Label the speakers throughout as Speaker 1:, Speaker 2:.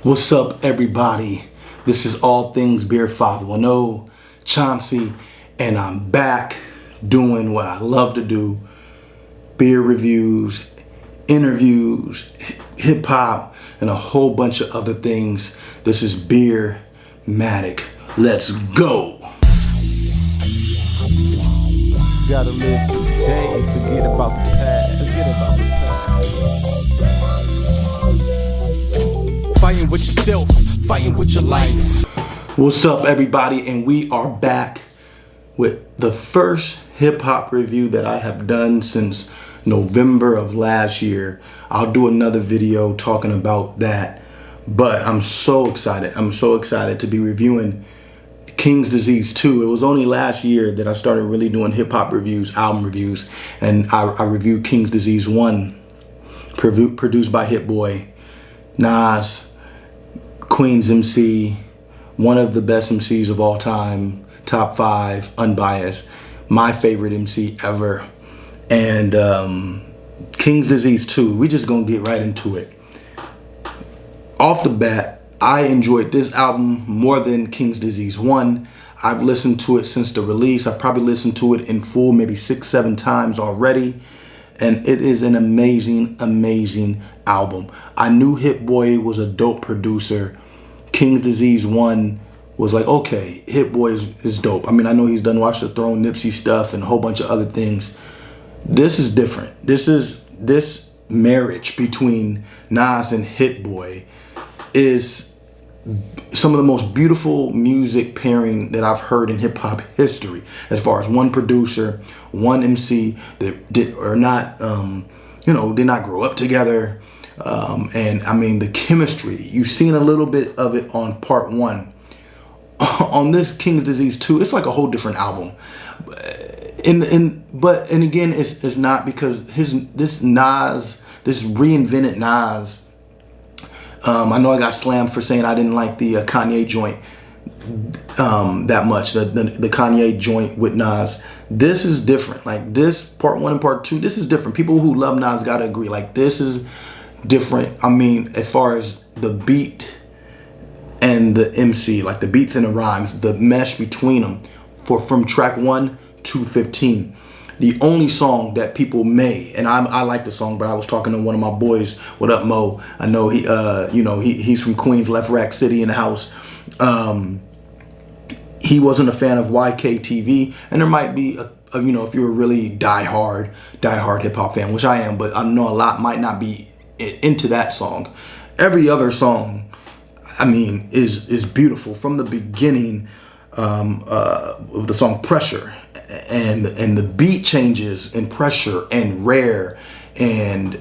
Speaker 1: What's up, everybody? This is All Things Beer 510, Chauncey, and I'm back doing what I love to do: beer reviews, interviews, hip hop, and a whole bunch of other things. This is Beer-matic. Let's go.
Speaker 2: Gotta live for today and forget about the past. Fighting with yourself, fighting with your life.
Speaker 1: What's up, everybody? And we are back with the first hip hop review that I have done since November of last year. I'll do another video talking about that, but I'm so excited. I'm so excited to be reviewing King's Disease 2. It was only last year that I started really doing hip hop reviews, album reviews, and I reviewed King's Disease 1, produced by Hit Boy, Nas, Queen's MC, one of the best MCs of all time, top 5, unbiased, my favorite MC ever. And King's Disease 2, we just gonna get right into it. Off the bat, I enjoyed this album more than King's Disease 1. I've listened to it since the release. I've probably listened to it in full maybe 6-7 times already. And it is an amazing, amazing album. I knew Hit Boy was a dope producer. King's Disease 1 was like, okay, Hit Boy is dope. I mean, I know he's done Watch the Throne, Nipsey stuff, and a whole bunch of other things. This is different. This marriage between Nas and Hit Boy is some of the most beautiful music pairing that I've heard in hip hop history. As far as one producer, one MC that did not grow up together. And I mean, the chemistry, you've seen a little bit of it on part 1. On this King's Disease 2, it's like a whole different album. And again, it's not because this reinvented Nas. I know I got slammed for saying I didn't like the Kanye joint that much, the Kanye joint with Nas. This is different. Like this part 1 and part 2, this is different. People who love Nas gotta agree. Like this is different. I mean, as far as the beat and the MC, like the beats and the rhymes, the mesh between them, from track 1 to 15. The only song that people may, and I like the song, but I was talking to one of my boys, what up, Mo? I know he's from Queens, Left Rack City in the house. He wasn't a fan of YKTV, and there might be if you're a really diehard hip hop fan, which I am, but I know a lot might not be into that song. Every other song, I mean, is beautiful from the beginning. Of the song Pressure, and the beat changes in Pressure and Rare, and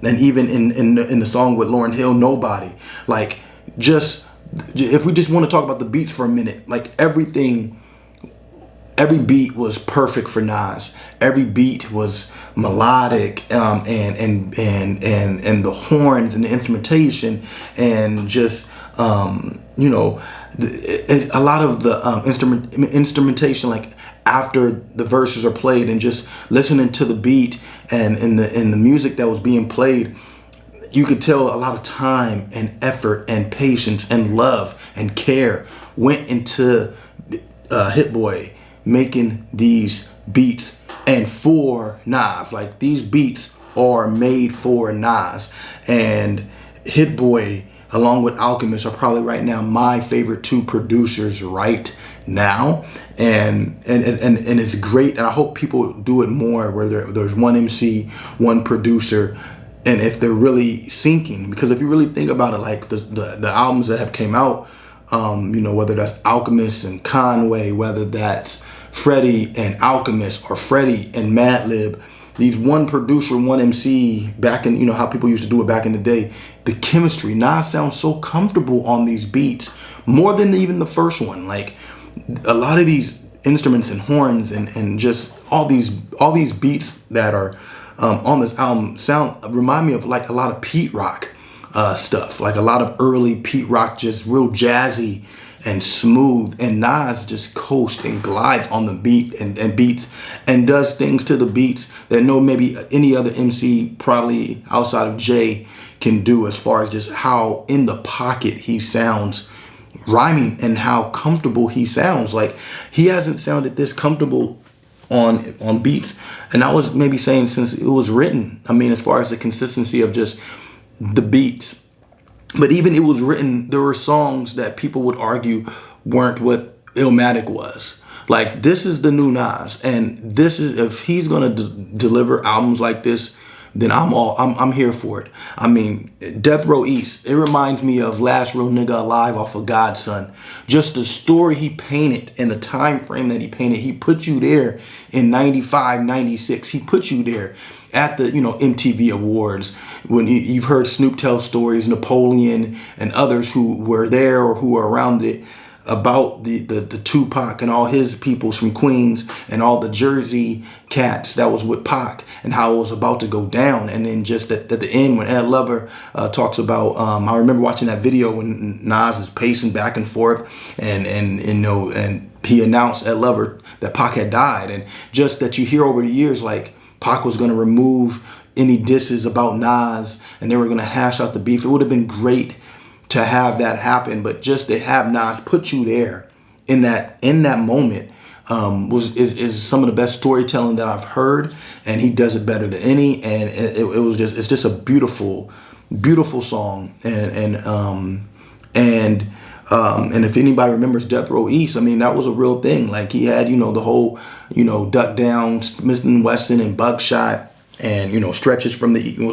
Speaker 1: even in the song with Lauryn Hill, Nobody. Like, just if we just want to talk about the beats for a minute, like every beat was perfect for Nas. Every beat was melodic, and the horns and the instrumentation, and just a lot of the instrumentation, like after the verses are played, and just listening to the beat and in the music that was being played, you could tell a lot of time and effort and patience and love and care went into Hit Boy making these beats and for Nas. Like, these beats are made for Nas, and Hit Boy along with Alchemist are probably right now my favorite 2 producers right now, and it's great, and I hope people do it more, where there's one MC, one producer, and if they're really syncing. Because if you really think about it, like the albums that have came out, whether that's Alchemist and Conway, whether that's Freddie and Alchemist, or Freddie and Madlib, these one producer, one MC, back in, how people used to do it back in the day, the chemistry, Nas sounds so comfortable on these beats, more than even the first one. Like, a lot of these instruments and horns and just all these beats that are on this album remind me of like a lot of Pete Rock stuff, like a lot of early Pete Rock, just real jazzy and smooth, and Nas just coasts and glides on the beat and beats, and does things to the beats that maybe any other MC, probably outside of Jay, can do as far as just how in the pocket he sounds rhyming and how comfortable he sounds. Like, he hasn't sounded this comfortable on beats, and I was maybe saying since it was written. I mean, as far as the consistency of just the beats. But even it was written, there were songs that people would argue weren't what Illmatic was. Like, this is the new Nas, and this is, if he's gonna deliver albums like this, then I'm here for it. I mean, Death Row East, it reminds me of Last Real Nigga Alive off of Godson. Just the story he painted and the time frame that he painted. He put you there in 95, 96. He put you there at the, MTV Awards. When you've heard Snoop tell stories, Napoleon and others who were there or who were around it, about the Tupac and all his peoples from Queens and all the Jersey cats that was with Pac, and how it was about to go down. And then just at the end, when Ed Lover talks about, I remember watching that video when Nas is pacing back and forth, and he announced, Ed Lover, that Pac had died. And just that you hear over the years, like, Pac was going to remove any disses about Nas and they were going to hash out the beef. It would have been great to have that happen, but just to have Nas put you there in that moment is some of the best storytelling that I've heard, and he does it better than any. And it's just a beautiful song. And if anybody remembers Death Row East, I mean, that was a real thing. Like, he had the whole Duck Down, Smith and Wesson, and Buckshot, and stretches from the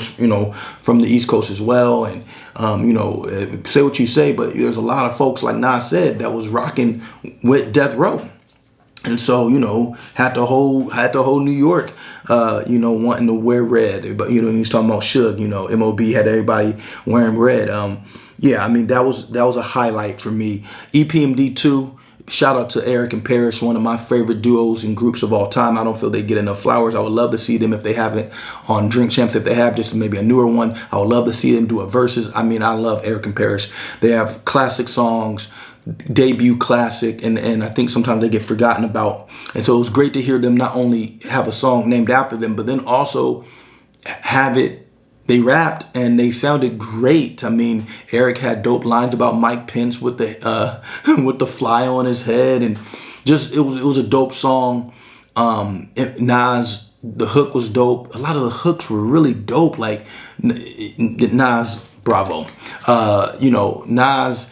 Speaker 1: from the East Coast as well. And say what you say, but there's a lot of folks, like Nas said, that was rocking with Death Row. And so, had the whole New York, wanting to wear red. But, he's talking about Suge, MOB had everybody wearing red. Yeah, I mean, that was a highlight for me. EPMD 2, shout out to Eric and Parrish, one of my favorite duos and groups of all time. I don't feel they get enough flowers. I would love to see them, if they haven't, on Drink Champs. If they have, just maybe a newer one, I would love to see them do a versus. I mean, I love Eric and Parrish. They have classic songs, debut classic, and I think sometimes they get forgotten about. And so it was great to hear them not only have a song named after them, but then also have it, they rapped and they sounded great. I mean, Eric had dope lines about Mike Pence with the with the fly on his head, and just it was a dope song. Nas, the hook was dope. A lot of the hooks were really dope. Like, Nas, bravo. Nas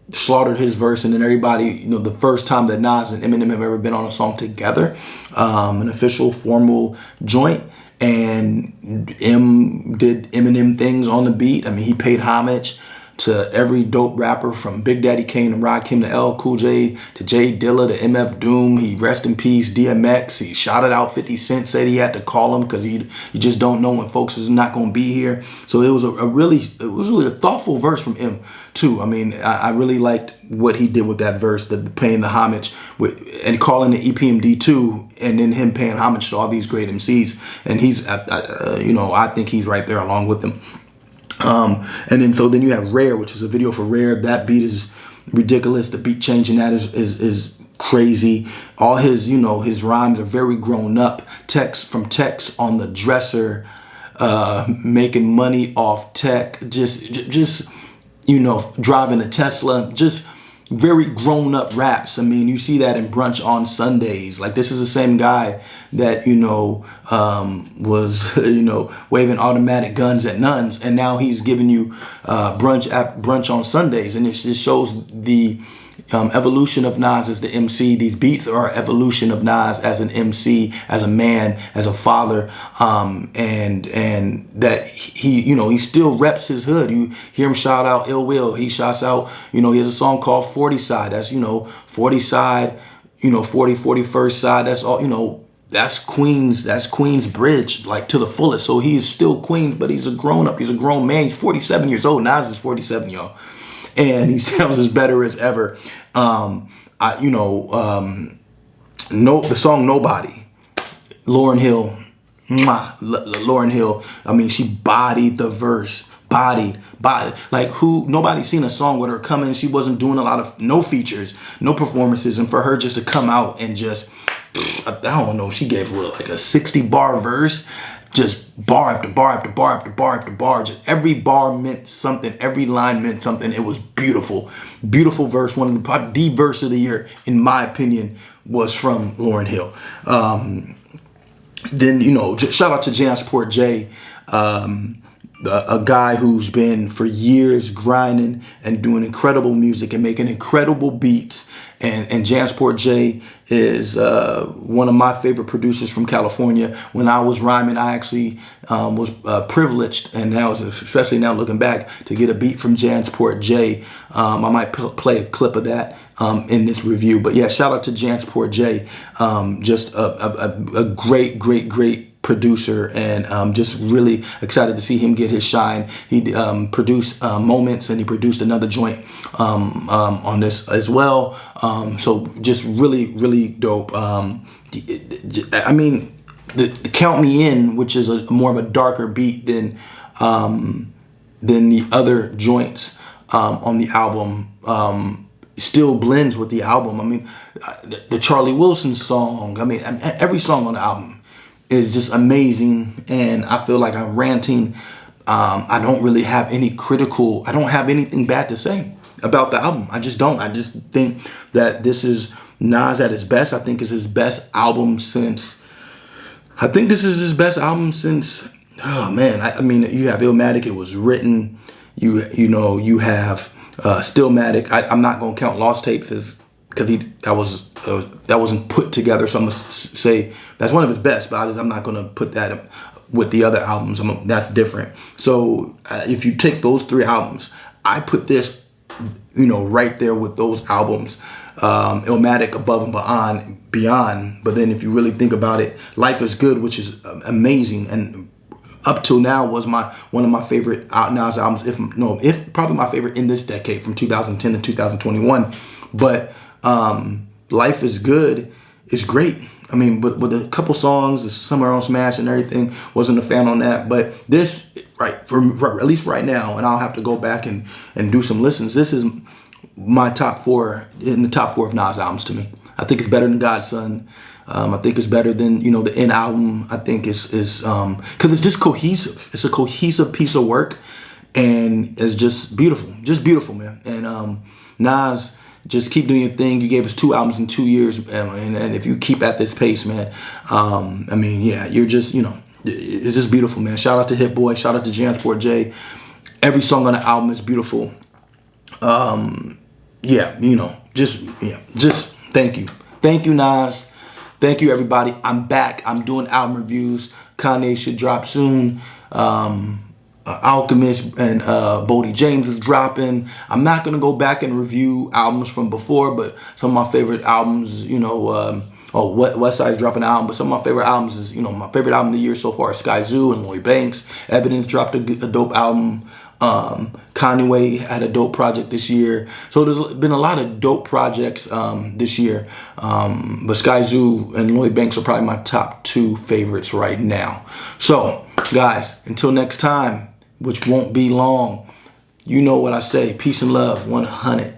Speaker 1: slaughtered his verse, and then everybody, the first time that Nas and Eminem have ever been on a song together, an official formal joint. And M did Eminem things on the beat. I mean, he paid homage to every dope rapper, from Big Daddy Kane to Rakim to L Cool J to Jay Dilla to MF Doom. He rest in peace DMX. He shouted out 50 Cent, said he had to call him because you just don't know when folks is not going to be here. So it was really a thoughtful verse from him too. I mean, I really liked what he did with that verse, paying the homage and calling the EPMD 2, and then him paying homage to all these great MCs. And he's, I think he's right there along with them. And then you have Rare, which is a video for Rare. That beat is ridiculous. The beat change in that is crazy. All his, his rhymes are very grown up. Text on the dresser, making money off tech, just driving a Tesla, just very grown up raps. I mean, you see that in Brunch on Sundays. Like, this is the same guy that, was, waving automatic guns at nuns. And now he's giving you brunch on Sundays. And it just shows the evolution of Nas as the MC. These beats are evolution of Nas as an MC, as a man, as a father, and that he still reps his hood. You hear him shout out Ill Will. He shouts out, he has a song called 40 Side. That's 40 Side, 41st Side. That's all, that's Queens Bridge, like, to the fullest. So he is still Queens, but he's a grown up. He's a grown man. He's 47 years old. Nas is 47, y'all. And he sounds as better as ever. The song Nobody, Lauryn Hill, Lauryn Hill. I mean, she bodied the verse, bodied. Like, nobody's seen a song with her coming. She wasn't doing no features, no performances. And for her just to come out and just, I don't know, she gave her like a 60 bar verse. just bar after bar after bar after bar after bar. Just every bar meant something. Every line meant something. It was beautiful. Beautiful verse. One of the verse of the year, in my opinion, was from Lauryn Hill. Then, you know, shout out to Jansport J, a guy who's been for years grinding and doing incredible music and making incredible beats. And Jansport J is one of my favorite producers from California. When I was rhyming, I actually was privileged, and now, especially now looking back, to get a beat from Jansport J. I might play a clip of that in this review. But yeah, shout out to Jansport J. Just a great producer, and just really excited to see him get his shine. He produced Moments, and he produced another joint on this as well. So just really dope. I mean, the Count Me In, which is more of a darker beat than the other joints on the album, still blends with the album. I mean, the Charlie Wilson song, I mean, every song on the album is just amazing, and I feel like I'm ranting. I don't really have I don't have anything bad to say about the album. I just don't. I just think that this is Nas at his best. I think it's his best album since, oh man. I mean, you have Illmatic, it was written. You know, you have Stillmatic. I'm not gonna count Lost Tapes as, because that wasn't put together, so I'm gonna say that's one of his best, but I'm not gonna put that with the other albums. That's different. So if you take those three albums, I put this, you know, right there with those albums. Illmatic above and beyond. But then if you really think about it, Life is Good, which is amazing, and up till now was one of my favorite Nas albums, if probably my favorite in this decade, from 2010 to 2021. But Life is Good is great. I mean, but with a couple songs, the Summer on Smash and everything, wasn't a fan on that. But this, for at least right now, and I'll have to go back and do some listens, this is my top four, in the top four of Nas albums to me. I think it's better than Godson. I think it's better than, you know, the N album. I think is because it's just cohesive. It's a cohesive piece of work, and it's just beautiful, man. And Nas, just keep doing your thing. You gave us 2 albums in 2 years, and if you keep at this pace, man, I mean, yeah, you're just, you know, it's just beautiful, man. Shout out to Hit Boy. Shout out to Jansport J. Every song on the album is beautiful. Yeah, you know, just thank you, Nas. Thank you, everybody. I'm back. I'm doing album reviews. Kanye should drop soon. Alchemist and Bodie James is dropping. I'm not gonna go back and review albums from before, but some of my favorite albums, you know, West Side's dropping an album, but some of my favorite albums is, you know, my favorite album of the year so far is Sky Zoo and Lloyd Banks. Evidence dropped a dope album. Kanye had a dope project this year. So there's been a lot of dope projects this year. But Sky Zoo and Lloyd Banks are probably my top 2 favorites right now. So, guys, until next time, which won't be long, you know what I say. Peace and love, 100.